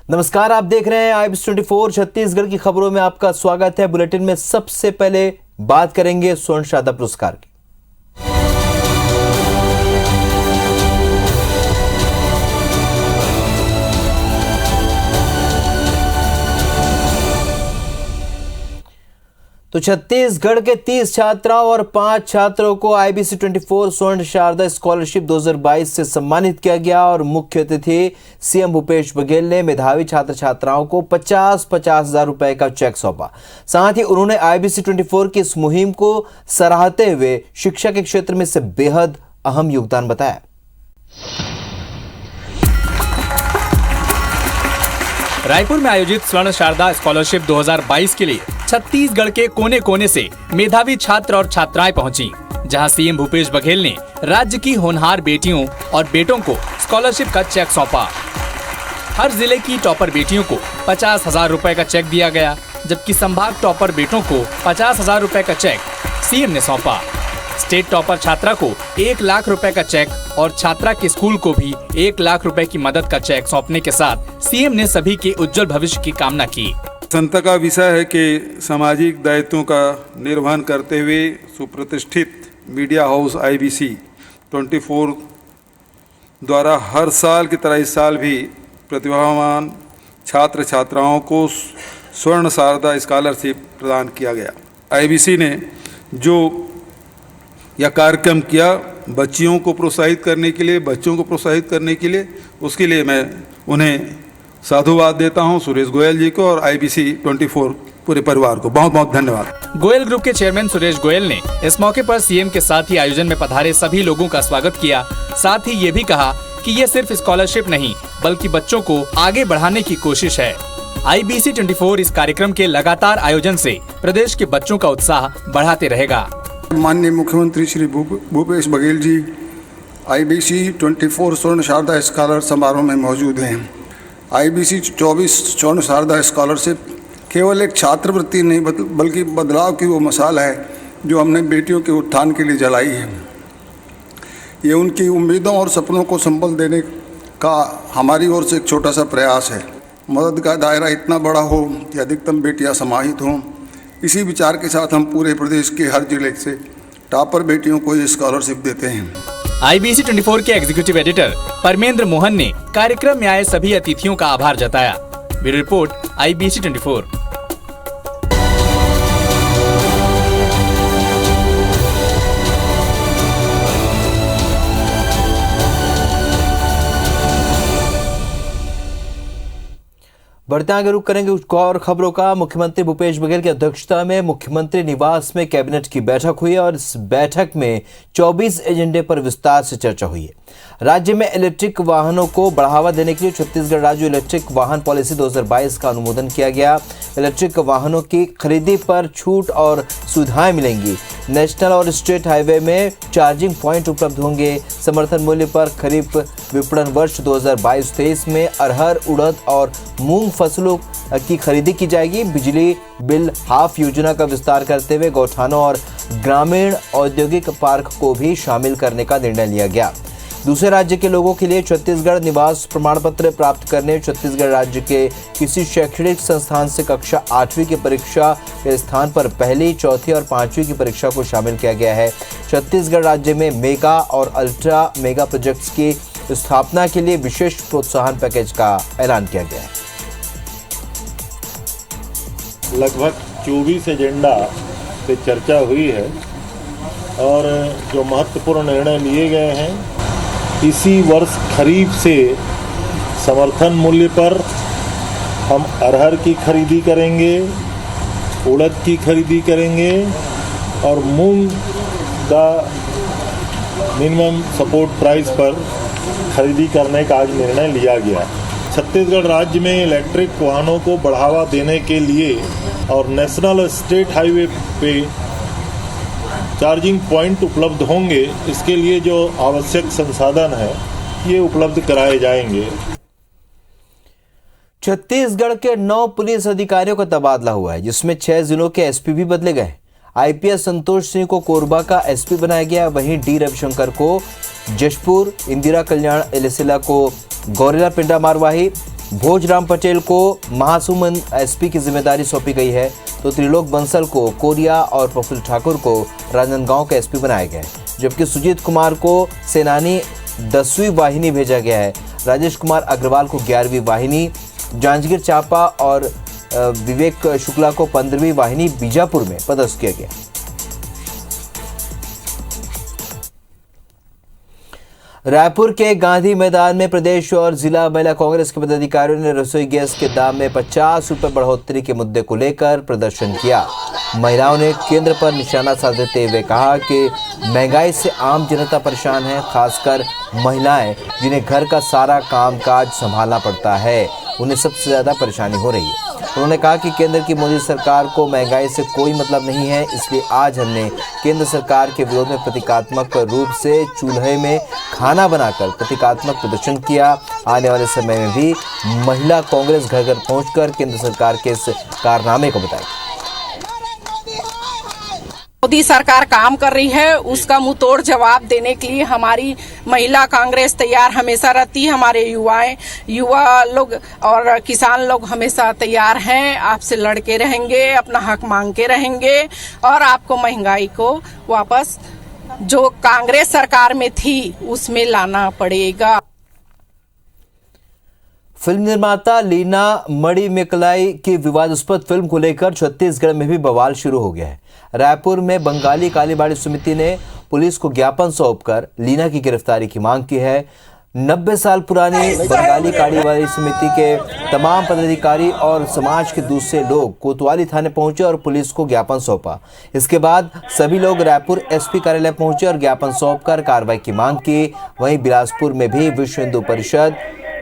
नमस्कार, आप देख रहे हैं IBC24 छत्तीसगढ़ की खबरों में आपका स्वागत है। बुलेटिन में सबसे पहले बात करेंगे स्वर्ण शारदा पुरस्कार की। तो छत्तीसगढ़ के 30 छात्राओं और 5 छात्रों को IBC24 स्वर्ण शारदा स्कॉलरशिप 2022 से सम्मानित किया गया और मुख्य अतिथि सीएम भूपेश बघेल ने मेधावी छात्र छात्राओं को 50,000 रुपए का चेक सौंपा। साथ ही उन्होंने IBC24 की इस मुहिम को सराहते हुए शिक्षा के क्षेत्र में इसे बेहद अहम योगदान बताया। रायपुर में आयोजित स्वर्ण शारदा स्कॉलरशिप 2022 के लिए छत्तीसगढ़ के कोने कोने से मेधावी छात्र और छात्राएं पहुंची, जहां सीएम भूपेश बघेल ने राज्य की होनहार बेटियों और बेटों को स्कॉलरशिप का चेक सौंपा। हर जिले की टॉपर बेटियों को 50,000 रुपए का चेक दिया गया, जबकि संभाग टॉपर बेटों को 50,000 रुपए का चेक सीएम ने सौंपा। स्टेट टॉपर छात्रा को 1 लाख रुपए का चेक और छात्रा के स्कूल को भी 1 लाख रुपए की मदद का चेक सौंपने के साथ सीएम ने सभी के उज्जवल भविष्य की कामना की। संता का विषय है कि सामाजिक दायित्वों का निर्वहन करते हुए सुप्रतिष्ठित मीडिया हाउस IBC24 द्वारा हर साल की तरह इस साल भी प्रतिभावान छात्र छात्राओं को स्वर्ण शारदा स्कॉलरशिप प्रदान किया गया। IBC ने जो यह कार्यक्रम किया बच्चियों को प्रोत्साहित करने के लिए, बच्चों को प्रोत्साहित करने के लिए, उसके लिए मैं उन्हें साधुवाद देता हूं, सुरेश गोयल जी को और IBC24 पूरे परिवार को बहुत बहुत धन्यवाद। गोयल ग्रुप के चेयरमैन सुरेश गोयल ने इस मौके पर सीएम के साथ ही आयोजन में पधारे सभी लोगों का स्वागत किया। साथ ही ये भी कहा कि ये सिर्फ स्कॉलरशिप नहीं बल्कि बच्चों को आगे बढ़ाने की कोशिश है। IBC24 इस कार्यक्रम के लगातार आयोजन से प्रदेश के बच्चों का उत्साह बढ़ाते रहेगा। माननीय मुख्यमंत्री श्री भूपेश बघेल जी IBC24 स्वर्ण शारदा स्कॉलर समारोह में मौजूद हैं। IBC24 स्वर्ण शारदा स्कॉलरशिप केवल एक छात्रवृत्ति नहीं बल्कि बदलाव की वो मिसाल है जो हमने बेटियों के उत्थान के लिए जलाई है। ये उनकी उम्मीदों और सपनों को संबल देने का हमारी ओर से एक छोटा सा प्रयास है। मदद का दायरा इतना बड़ा हो कि अधिकतम बेटियां समाहित हों। इसी विचार के साथ हम पूरे प्रदेश के हर जिले से टॉपर बेटियों को ये स्कॉलरशिप देते हैं। IBC24 के एग्जीक्यूटिव एडिटर परमेंद्र मोहन ने कार्यक्रम में आए सभी अतिथियों का आभार जताया। Bureau report IBC24। बढ़ते आगे रुक करेंगे कुछ और खबरों का। मुख्यमंत्री भूपेश बघेल की अध्यक्षता में मुख्यमंत्री निवास में कैबिनेट की बैठक हुई और इस बैठक में 24 एजेंडे पर विस्तार से चर्चा हुई है। राज्य में इलेक्ट्रिक वाहनों को बढ़ावा देने के लिए छत्तीसगढ़ राज्य इलेक्ट्रिक वाहन पॉलिसी 2022 का अनुमोदन किया गया। इलेक्ट्रिक वाहनों की खरीदी पर छूट और सुविधाएं मिलेंगी। नेशनल और स्टेट हाईवे में चार्जिंग पॉइंट उपलब्ध होंगे। समर्थन मूल्य पर खरीफ विपणन वर्ष 2022-23 में अरहर, उड़द और मूंग फसलों की खरीदी की जाएगी। बिजली बिल हाफ योजना का विस्तार करते हुए गौठानों और ग्रामीण औद्योगिक पार्क को भी शामिल करने का निर्णय लिया गया। दूसरे राज्य के लोगों के लिए छत्तीसगढ़ निवास प्रमाण पत्र प्राप्त करने छत्तीसगढ़ राज्य के किसी शैक्षणिक संस्थान से कक्षा 8वीं की परीक्षा के स्थान पर पहली, चौथी और 5वीं की परीक्षा को शामिल किया गया है। छत्तीसगढ़ राज्य में मेगा और अल्ट्रा मेगा प्रोजेक्ट्स की स्थापना के लिए विशेष प्रोत्साहन पैकेज का ऐलान किया गया है। लगभग 24 एजेंडा पे चर्चा हुई है और जो महत्वपूर्ण निर्णय लिए गए हैं, इसी वर्ष खरीफ से समर्थन मूल्य पर हम अरहर की खरीदी करेंगे, उड़द की खरीदी करेंगे और मूंग का मिनिमम सपोर्ट प्राइस पर खरीदी करने का आज निर्णय लिया गया। छत्तीसगढ़ राज्य में इलेक्ट्रिक वाहनों को बढ़ावा देने के लिए और नेशनल और स्टेट हाईवे पे चार्जिंग पॉइंट उपलब्ध होंगे। इसके लिए जो आवश्यक संसाधन है ये उपलब्ध कराए जाएंगे। छत्तीसगढ़ के 9 पुलिस अधिकारियों का तबादला हुआ है, जिसमें 6 जिलों के एसपी भी बदले गए। IPS संतोष सिंह को कोरबा का एसपी बनाया गया। वहीं डी रविशंकर को जशपुर, इंदिरा कल्याण एलेसिला को गौरेला पिंडा मारवाही, भोजराम पटेल को महासुमन एसपी की जिम्मेदारी सौंपी गई है, तो त्रिलोक बंसल को कोरिया और प्रफुल्ल ठाकुर को राजनांदगांव का एसपी बनाया गया है, जबकि सुजीत कुमार को सेनानी 10वीं वाहिनी भेजा गया है। राजेश कुमार अग्रवाल को 11वीं वाहिनी, जांजगीर चांपा और विवेक शुक्ला को 15वीं वाहिनी बीजापुर में पदस्थ किया गया। रायपुर के गांधी मैदान में प्रदेश और जिला महिला कांग्रेस के पदाधिकारियों ने रसोई गैस के दाम में 50 रुपए बढ़ोतरी के मुद्दे को लेकर प्रदर्शन किया। महिलाओं ने केंद्र पर निशाना साधते हुए कहा कि महंगाई से आम जनता परेशान है, खासकर महिलाएं जिन्हें घर का सारा कामकाज संभालना पड़ता है, उन्हें सबसे ज्यादा परेशानी हो रही है। उन्होंने कहा कि केंद्र की मोदी सरकार को महंगाई से कोई मतलब नहीं है, इसलिए आज हमने केंद्र सरकार के विरोध में प्रतीकात्मक रूप से चूल्हे में खाना बनाकर प्रतीकात्मक प्रदर्शन किया। आने वाले समय में भी महिला कांग्रेस घर घर पहुंचकर केंद्र सरकार के इस कारनामे को बताएगी। मोदी सरकार काम कर रही है, उसका मुंह तोड़ जवाब देने के लिए हमारी महिला कांग्रेस तैयार हमेशा रहती है। हमारे युवा लोग और किसान लोग हमेशा तैयार हैं, आपसे लड़के रहेंगे, अपना हक मांग के रहेंगे और आपको महंगाई को वापस जो कांग्रेस सरकार में थी उसमें लाना पड़ेगा। फिल्म निर्माता लीना मणिमेकलाई की विवादास्पद फिल्म को लेकर छत्तीसगढ़ में भी बवाल शुरू हो गया है। रायपुर में बंगाली कालीबाड़ी समिति ने पुलिस को ज्ञापन सौंपकर लीना की गिरफ्तारी की मांग की है। 90 साल पुरानी बंगाली कालीबाड़ी समिति के तमाम पदाधिकारी और समाज के दूसरे लोग कोतवाली थाने पहुंचे और पुलिस को ज्ञापन सौंपा। इसके बाद सभी लोग रायपुर एसपी कार्यालय पहुंचे और ज्ञापन सौंपकर कार्रवाई की मांग की। वहीं बिलासपुर में भी विश्व हिंदू परिषद,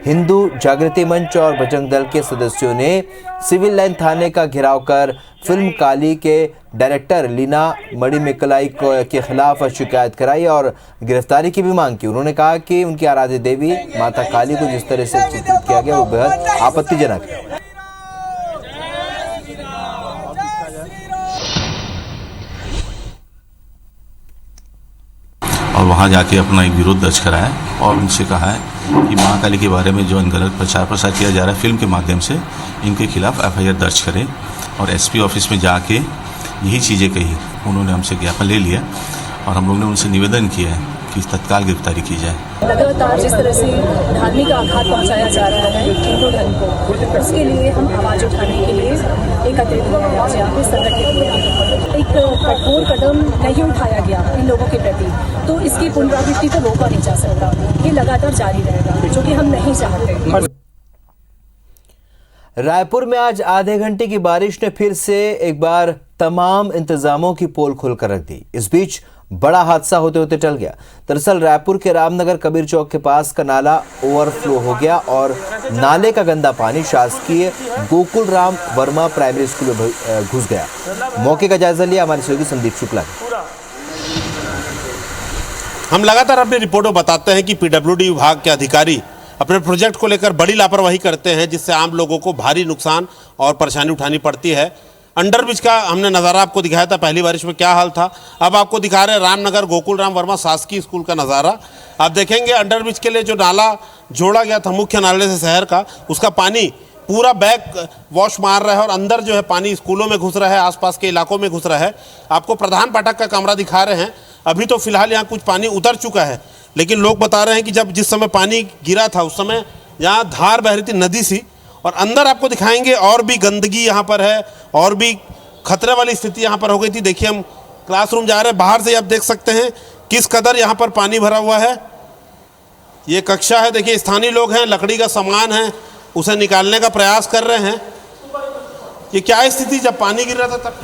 हिंदू जागृति मंच और बजरंग दल के सदस्यों ने सिविल लाइन थाने का घेराव कर फिल्म काली के डायरेक्टर लीना मणिमेकलाई के खिलाफ शिकायत कराई और गिरफ्तारी की भी मांग की। उन्होंने कहा कि उनकी आराध्य देवी माता काली को जिस तरह से चित्रित किया गया वो बेहद आपत्तिजनक है। और वहाँ जाके अपना एक विरोध दर्ज कराया और उनसे कहा है कि माँ काली के बारे में जो गलत प्रचार प्रसार किया जा रहा है फिल्म के माध्यम से, इनके खिलाफ एफआईआर दर्ज करें। और एसपी ऑफिस में जाके यही चीज़ें कही। उन्होंने हमसे ज्ञापन ले लिया और हम लोग ने उनसे निवेदन किया है कि तत्काल गिरफ्तारी की जाए। लगातार जिस तरह से धार्मिक आघात पहुंचाया जा रहा है हिंदू धर्म को, उसके लिए हम आवाज़ उठाने के लिए एकत्रित हुए हैं, यहाँ पे संगठित हुए हैं। एक कठोर कदम नहीं उठाया गया इन लोगों के प्रति, तो इसकी पुनरावृत्ति तो रोका नहीं जा सकता। ये लगातार जारी रहेगा, जो कि हम नहीं चाहते। रायपुर में आज आधे घंटे की बारिश ने फिर से एक बार तमाम इंतजामों की पोल खोलकर रख दी। इस बीच बड़ा हादसा होते होते टल गया। दरअसल रायपुर के रामनगर कबीर चौक के पास का नाला ओवरफ्लो हो गया और नाले का गंदा पानी शासकीय गोकुल राम वर्मा प्राइमरी स्कूल में घुस गया। मौके का जायजा लिया हमारे सहयोगी संदीप शुक्ला ने। हम लगातार अपनी रिपोर्ट में बताते हैं कि पीडब्ल्यूडी विभाग के अधिकारी अपने प्रोजेक्ट को लेकर बड़ी लापरवाही करते हैं, जिससे आम लोगों को भारी नुकसान और परेशानी उठानी पड़ती है। अंडरब्रिज का हमने नज़ारा आपको दिखाया था, पहली बारिश में क्या हाल था। अब आपको दिखा रहे हैं रामनगर गोकुल राम वर्मा शासकीय स्कूल का नज़ारा। आप देखेंगे अंडरब्रिज के लिए जो नाला जोड़ा गया था मुख्य नाले से शहर का, उसका पानी पूरा बैक वॉश मार रहा है और अंदर जो है पानी स्कूलों में घुस रहा है, आसपास के इलाकों में घुस रहा है। आपको प्रधान पाठक का कमरा दिखा रहे हैं। अभी तो फिलहाल यहाँ कुछ पानी उतर चुका है, लेकिन लोग बता रहे हैं कि जब जिस समय पानी गिरा था उस समय यहाँ धार बह रही थी नदी सी, और अंदर आपको दिखाएंगे और भी गंदगी यहाँ पर है और भी खतरे वाली स्थिति यहाँ पर हो गई थी। देखिए हम क्लासरूम जा रहे हैं, बाहर से आप देख सकते हैं किस कदर यहाँ पर पानी भरा हुआ है। ये कक्षा है, देखिए स्थानीय लोग हैं, लकड़ी का सामान है, उसे निकालने का प्रयास कर रहे हैं। ये क्या स्थिति जब पानी गिर रहा था तब?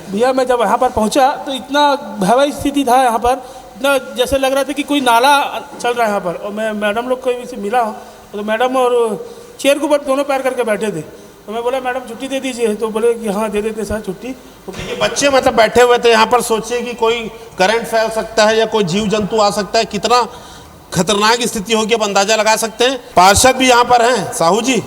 भैया मैं जब यहाँ पर पहुँचा तो इतना भयावह स्थिति था यहाँ पर, इतना जैसे लग रहा था कि कोई नाला चल रहा है यहाँ पर। और मैं मैडम लोग को से मिला हूँ तो मैडम और चेयर के ऊपर दोनों पैर करके बैठे थे, तो मैं बोला मैडम छुट्टी दे दीजिए, तो बोले कि हाँ दे देते सर छुट्टी। ये बच्चे मतलब बैठे हुए थे यहाँ पर, सोचिए कि कोई करंट फैल सकता है या कोई जीव जंतु आ सकता है, कितना खतरनाक स्थिति होगी आप अंदाजा लगा सकते हैं। पार्षद भी यहाँ पर हैं। साहू जी,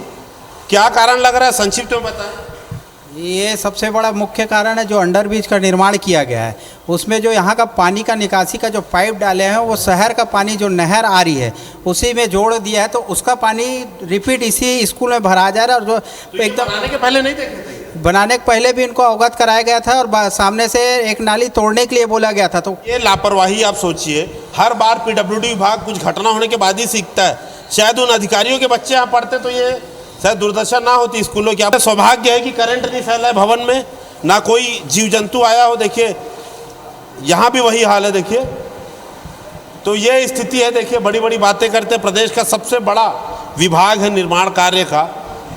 क्या कारण लग रहा है, संक्षिप्त में बताएं। ये सबसे बड़ा मुख्य कारण है जो अंडरब्रिज का निर्माण किया गया है, उसमें जो यहाँ का पानी का निकासी का जो पाइप डाले हैं वो शहर का पानी जो नहर आ रही है उसी में जोड़ दिया है, तो उसका पानी रिपीट इसी स्कूल में भरा जा रहा है। और जो एकदम बनाने के पहले नहीं देखे थे, बनाने के पहले भी इनको अवगत कराया गया था और सामने से एक नाली तोड़ने के लिए बोला गया था। तो ये लापरवाही आप सोचिए, हर बार पीडब्ल्यूडी विभाग कुछ घटना होने के बाद ही सीखता है। शायद उन अधिकारियों के बच्चे यहाँ पढ़ते तो ये शायद दुर्दशा ना होती स्कूलों की। आपका सौभाग्य है कि करंट नहीं फैला है भवन में, ना कोई जीव जंतु आया हो। देखिए यहाँ भी वही हाल है, देखिए। तो ये स्थिति है, देखिए बड़ी बड़ी बातें करते हैं। प्रदेश का सबसे बड़ा विभाग है निर्माण कार्य का,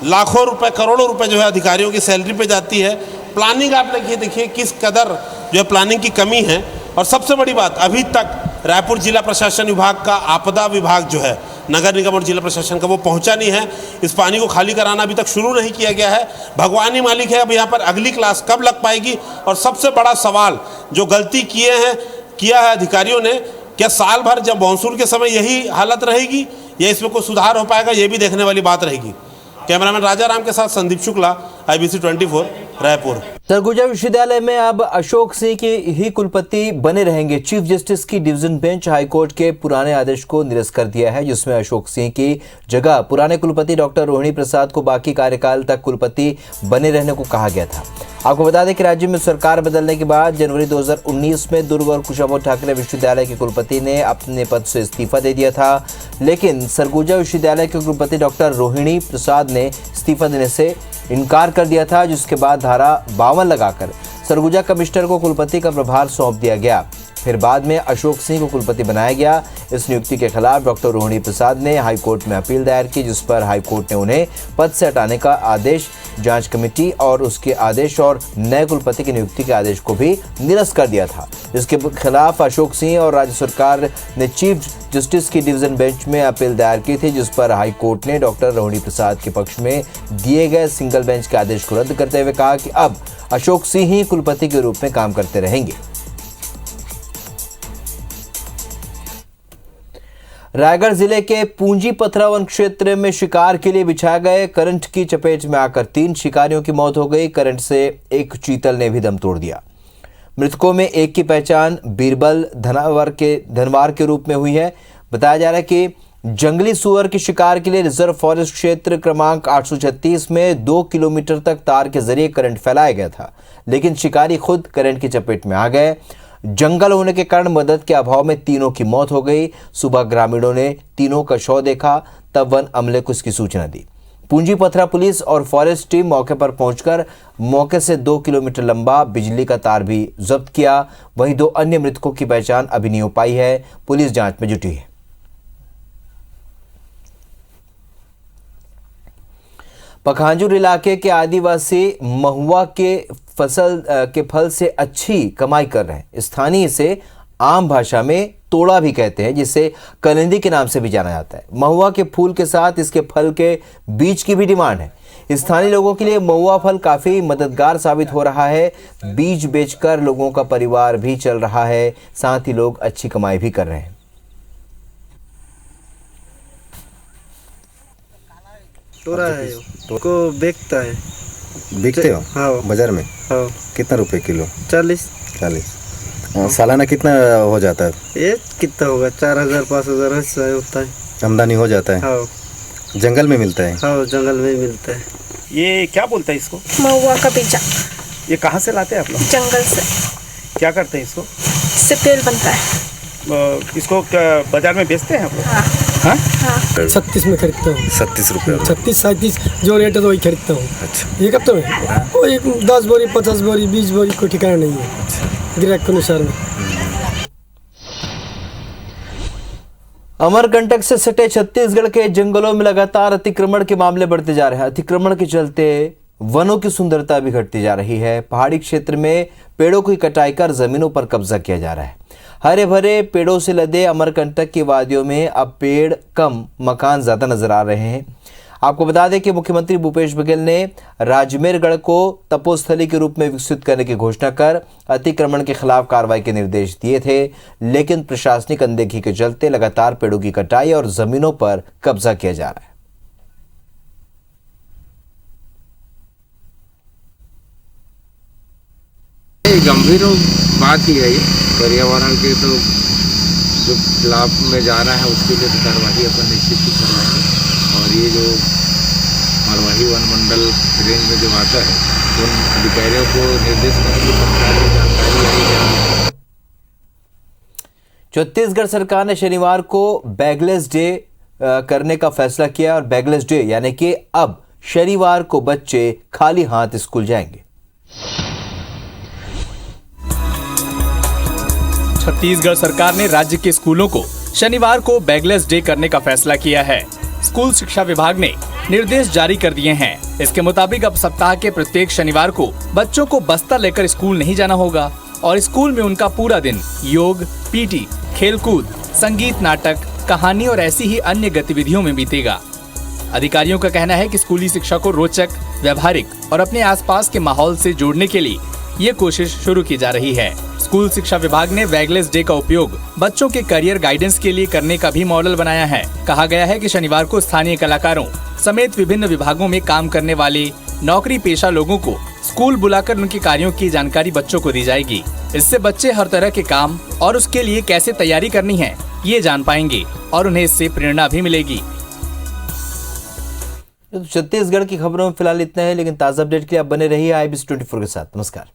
लाखों रुपए करोड़ों रुपए जो है अधिकारियों की सैलरी पे जाती है। प्लानिंग आप देखिए किस कदर जो है प्लानिंग की कमी है। और सबसे बड़ी बात, अभी तक रायपुर जिला प्रशासन विभाग का आपदा विभाग जो है नगर निगम और जिला प्रशासन का, वो पहुंचा नहीं है। इस पानी को खाली कराना अभी तक शुरू नहीं किया गया है। भगवान ही मालिक है अब यहाँ पर अगली क्लास कब लग पाएगी। और सबसे बड़ा सवाल, जो गलती किया है अधिकारियों ने, क्या साल भर जब मानसून के समय यही हालत रहेगी या इसमें कोई सुधार हो पाएगा, ये भी देखने वाली बात रहेगी। कैमरामैन राजा राम के साथ संदीप शुक्ला, IBC 24 रायपुर। सरगुजा विश्वविद्यालय में अब अशोक सिंह के ही कुलपति बने रहेंगे। चीफ जस्टिस की डिवीजन बेंच हाईकोर्ट के पुराने आदेश को निरस्त कर दिया है, जिसमें अशोक सिंह की जगह पुराने कुलपति डॉक्टर रोहिणी प्रसाद को बाकी कार्यकाल तक कुलपति बने रहने को कहा गया था। आपको बता दें कि राज्य में सरकार बदलने के बाद जनवरी 2019 में दुर्ग और कुशाभाऊ ठाकरे विश्वविद्यालय के कुलपति ने अपने पद से इस्तीफा दे दिया था, लेकिन सरगुजा विश्वविद्यालय के कुलपति डॉक्टर रोहिणी प्रसाद ने इस्तीफा देने से इनकार कर दिया था, जिसके बाद धारा 52 लगाकर सरगुजा कमिश्नर को कुलपति का प्रभार सौंप दिया गया। फिर बाद में अशोक सिंह को कुलपति बनाया गया। इस नियुक्ति के खिलाफ डॉक्टर रोहिणी प्रसाद ने हाईकोर्ट में अपील दायर की, जिस पर हाईकोर्ट ने उन्हें पद से हटाने का आदेश, जांच कमेटी और उसके आदेश और नए कुलपति की नियुक्ति के आदेश को भी निरस्त कर दिया था। जिसके खिलाफ अशोक सिंह और राज्य सरकार ने चीफ जस्टिस की डिवीजन बेंच में अपील दायर की थी, जिस पर हाईकोर्ट ने डॉक्टर रोहिणी प्रसाद के पक्ष में दिए गए सिंगल बेंच के आदेश को रद्द करते हुए कहा कि अब अशोक सिंह ही कुलपति के रूप में काम करते रहेंगे। रायगढ़ जिले के पूंजी पथरा वन क्षेत्र में शिकार के लिए बिछाए गए करंट की चपेट में आकर 3 शिकारियों की मौत हो गई। करंट से एक चीतल ने भी दम तोड़ दिया। मृतकों में एक की पहचान बीरबल धनवार के रूप में हुई है। बताया जा रहा है कि जंगली सुअर के शिकार के लिए रिजर्व फॉरेस्ट क्षेत्र क्रमांक 836 में 2 किलोमीटर तक तार के जरिए करंट फैलाया गया था, लेकिन शिकारी खुद करंट की चपेट में आ गए। जंगल होने के कारण मदद के अभाव में तीनों की मौत हो गई। सुबह ग्रामीणों ने तीनों का शव देखा, तब वन अमले को इसकी सूचना दी। पूंजी पथरा पुलिस और फॉरेस्ट टीम मौके पर पहुंचकर मौके से 2 किलोमीटर लंबा बिजली का तार भी जब्त किया। वहीं 2 अन्य मृतकों की पहचान अभी नहीं हो पाई है। पुलिस जांच में जुटी है। पखांजूर इलाके के आदिवासी महुआ के फल से अच्छी कमाई कर रहे हैं। स्थानीय इसे आम भाषा में तोड़ा भी कहते हैं, जिसे कलिंदी के नाम से भी जाना जाता है। महुआ के फूल के साथ इसके फल के बीज की भी डिमांड है। स्थानीय लोगों के लिए महुआ फल काफी मददगार साबित हो रहा है। बीज बेचकर लोगों का परिवार भी चल रहा है, साथ ही लोग अच्छी कमाई भी कर रहे हैं। तोड़ा है उसको बेचता है। बिकते हो? हाँ। बाजार में? हाँ। कितना रुपए किलो? 40। सालाना कितना हो जाता है? ये कितना होगा? 4000 5000 होता है। आमदनी हो जाता है? हाँ। जंगल में मिलता है? हाँ, जंगल में मिलता है। ये क्या बोलता है इसको? महुआ का बीजा। ये कहाँ से लाते हैं आप लोग? जंगल से। क्या करते हैं इसको? इससे तेल बनता है। इसको बाजार में बेचते हैं आप लोग? हाँ। हाँ? 36 में खरीदता हूँ। 36 रुपये? 36 37 जो रेट है तो वही खरीदता हूँ। अच्छा। ये कब तो है कोई 10 बोरी 50 बोरी 20 बोरी कोई ठिकाना नहीं है। अच्छा। ग्राहक के अनुसार में। अमरकंटक से सटे छत्तीसगढ़ के जंगलों में लगातार अतिक्रमण के मामले बढ़ते जा रहे हैं। अतिक्रमण के चलते वनों की सुंदरता भी घटती जा रही है। पहाड़ी क्षेत्र में पेड़ों की कटाई कर जमीनों पर कब्जा किया जा रहा है। हरे भरे पेड़ों से लदे अमरकंटक की वादियों में अब पेड़ कम, मकान ज्यादा नजर आ रहे हैं। आपको बता दें कि मुख्यमंत्री भूपेश बघेल ने राजमेरगढ़ को तपोस्थली के रूप में विकसित करने की घोषणा कर अतिक्रमण के खिलाफ कार्रवाई के निर्देश दिए थे, लेकिन प्रशासनिक अनदेखी के चलते लगातार पेड़ों की कटाई और जमीनों पर कब्जा किया जा रहा है। गंभीर बात ही है ये, पर्यावरण के तो जो खिलाफ में जा रहा है उसके लिए तो कार्यवाही अपन निश्चित ही करवाएंगे। और ये जो मरवाही वन मंडल रेंज में जो आता है उन अधिकारियों को निर्देश करेंगे सरकार की जानकारी आई। छत्तीसगढ़ सरकार ने शनिवार को बैगलेस डे करने का फैसला किया और बैगलेस डे यानी कि अब शनिवार को बच्चे खाली हाथ स्कूल जाएंगे। छत्तीसगढ़ सरकार ने राज्य के स्कूलों को शनिवार को बैगलेस डे करने का फैसला किया है। स्कूल शिक्षा विभाग ने निर्देश जारी कर दिए हैं। इसके मुताबिक अब सप्ताह के प्रत्येक शनिवार को बच्चों को बस्ता लेकर स्कूल नहीं जाना होगा और स्कूल में उनका पूरा दिन योग, पीटी, खेलकूद, संगीत, नाटक, कहानी और ऐसी ही अन्य गतिविधियों में बीतेगा। अधिकारियों का कहना है कि स्कूली शिक्षा को रोचक, व्यवहारिक और अपने आसपास के माहौल से जोड़ने के लिए ये कोशिश शुरू की जा रही है। स्कूल शिक्षा विभाग ने बैगलेस डे का उपयोग बच्चों के करियर गाइडेंस के लिए करने का भी मॉडल बनाया है। कहा गया है कि शनिवार को स्थानीय कलाकारों समेत विभिन्न विभागों में काम करने वाले नौकरी पेशा लोगों को स्कूल बुलाकर उनके कार्यों की जानकारी बच्चों को दी जाएगी। इससे बच्चे हर तरह के काम और उसके लिए कैसे तैयारी करनी है ये जान पाएंगे और उन्हें इससे प्रेरणा भी मिलेगी। छत्तीसगढ़ की खबरों में फिलहाल इतना है, लेकिन ताज़ा अपडेट के लिए आप बने रहिए IBC 24 के साथ। नमस्कार।